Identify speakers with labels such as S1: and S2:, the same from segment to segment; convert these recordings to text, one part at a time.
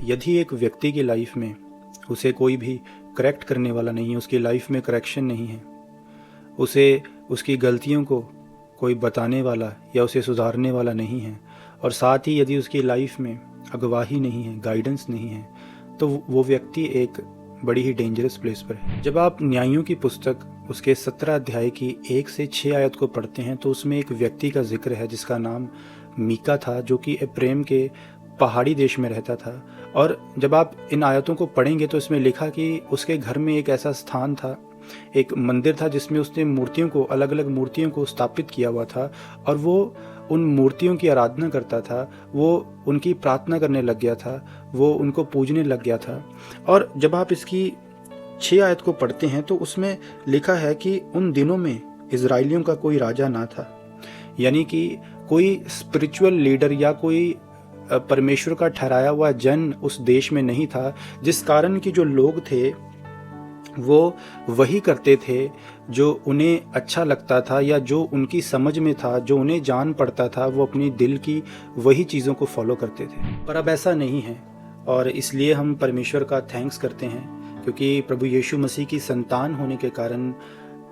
S1: यदि एक व्यक्ति की लाइफ में उसे कोई भी करेक्ट करने वाला नहीं है, उसकी लाइफ में करेक्शन नहीं है, उसे उसकी गलतियों को कोई बताने वाला या उसे सुधारने वाला नहीं है, और साथ ही यदि उसकी लाइफ में अगवाही नहीं है, गाइडेंस नहीं है, तो वो व्यक्ति एक बड़ी ही डेंजरस प्लेस पर है। जब आप न्यायों की पुस्तक उसके 17 अध्याय की 1 से 6 आयत को पढ़ते हैं तो उसमें एक व्यक्ति का जिक्र है जिसका नाम मीका था, जो कि एफ्रेम के पहाड़ी देश में रहता था। और जब आप इन आयतों को पढ़ेंगे तो इसमें लिखा कि उसके घर में एक ऐसा स्थान था, एक मंदिर था जिसमें उसने मूर्तियों को, अलग अलग मूर्तियों को स्थापित किया हुआ था, और वो उन मूर्तियों की आराधना करता था, वो उनकी प्रार्थना करने लग गया था, वो उनको पूजने लग गया था। और जब आप इसकी 6 आयत को पढ़ते हैं तो उसमें लिखा है कि उन दिनों में इजराइलियों का कोई राजा ना था, यानी कि कोई स्पिरिचुअल लीडर या कोई परमेश्वर का ठहराया हुआ जन उस देश में नहीं था, जिस कारण कि जो लोग थे वो वही करते थे जो उन्हें अच्छा लगता था या जो उनकी समझ में था, जो उन्हें जान पड़ता था, वो अपनी दिल की वही चीज़ों को फॉलो करते थे। पर अब ऐसा नहीं है, और इसलिए हम परमेश्वर का थैंक्स करते हैं, क्योंकि प्रभु यीशु मसीह की संतान होने के कारण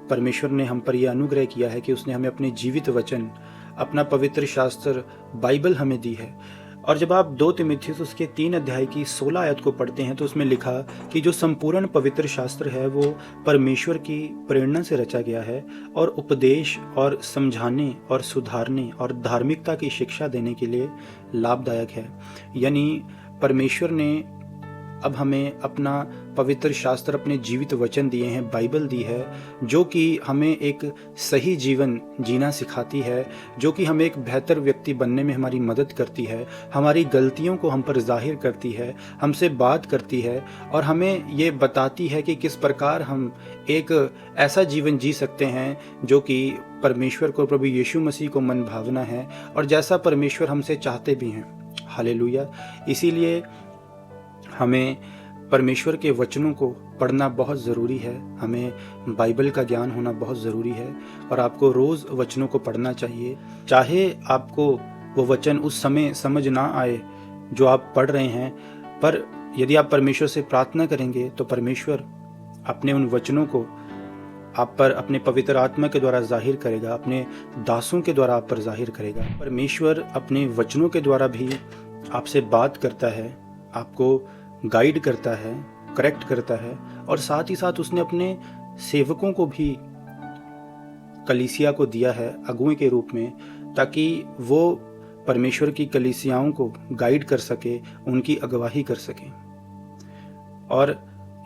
S1: परमेश्वर ने हम पर यह अनुग्रह किया है कि उसने हमें अपने जीवित वचन, अपना पवित्र शास्त्र बाइबल हमें दी है। और जब आप 2 तीमुथियुस उसके 3 अध्याय की 16 आयत को पढ़ते हैं तो उसमें लिखा कि जो संपूर्ण पवित्र शास्त्र है वो परमेश्वर की प्रेरणा से रचा गया है और उपदेश और समझाने और सुधारने और धार्मिकता की शिक्षा देने के लिए लाभदायक है। यानी परमेश्वर ने अब हमें अपना पवित्र शास्त्र, अपने जीवित वचन दिए हैं, बाइबल दी है, जो कि हमें एक सही जीवन जीना सिखाती है, जो कि हमें एक बेहतर व्यक्ति बनने में हमारी मदद करती है, हमारी गलतियों को हम पर जाहिर करती है, हमसे बात करती है और हमें ये बताती है कि किस प्रकार हम एक ऐसा जीवन जी सकते हैं जो कि परमेश्वर को, प्रभु यीशु मसीह को मन भावना है और जैसा परमेश्वर हमसे चाहते भी हैं। हालेलुया। इसीलिए हमें परमेश्वर के वचनों को पढ़ना बहुत ज़रूरी है, हमें बाइबल का ज्ञान होना बहुत ज़रूरी है और आपको रोज़ वचनों को पढ़ना चाहिए। चाहे आपको वो वचन उस समय समझ ना आए जो आप पढ़ रहे हैं, पर यदि आप परमेश्वर से प्रार्थना करेंगे तो परमेश्वर अपने उन वचनों को आप पर अपने पवित्र आत्मा के द्वारा जाहिर करेगा, अपने दासों के द्वारा आप पर जाहिर करेगा। परमेश्वर अपने वचनों के द्वारा भी आपसे बात करता है, आपको गाइड करता है, करेक्ट करता है, और साथ ही साथ उसने अपने सेवकों को भी कलीसिया को दिया है अगुए के रूप में, ताकि वो परमेश्वर की कलीसियाओं को गाइड कर सके, उनकी अगवाही कर सके। और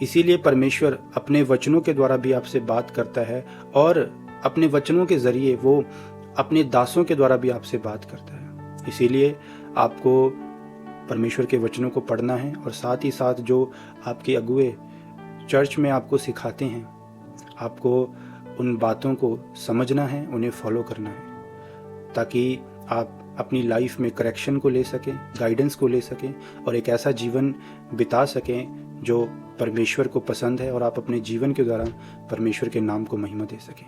S1: इसीलिए परमेश्वर अपने वचनों के द्वारा भी आपसे बात करता है और अपने वचनों के जरिए वो अपने दासों के द्वारा भी आपसे बात करता है। इसीलिए आपको परमेश्वर के वचनों को पढ़ना है और साथ ही साथ जो आपके अगुए चर्च में आपको सिखाते हैं, आपको उन बातों को समझना है, उन्हें फॉलो करना है, ताकि आप अपनी लाइफ में करेक्शन को ले सकें, गाइडेंस को ले सकें और एक ऐसा जीवन बिता सकें जो परमेश्वर को पसंद है और आप अपने जीवन के द्वारा परमेश्वर के नाम को महिमा दे सकें।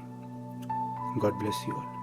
S1: God bless you all.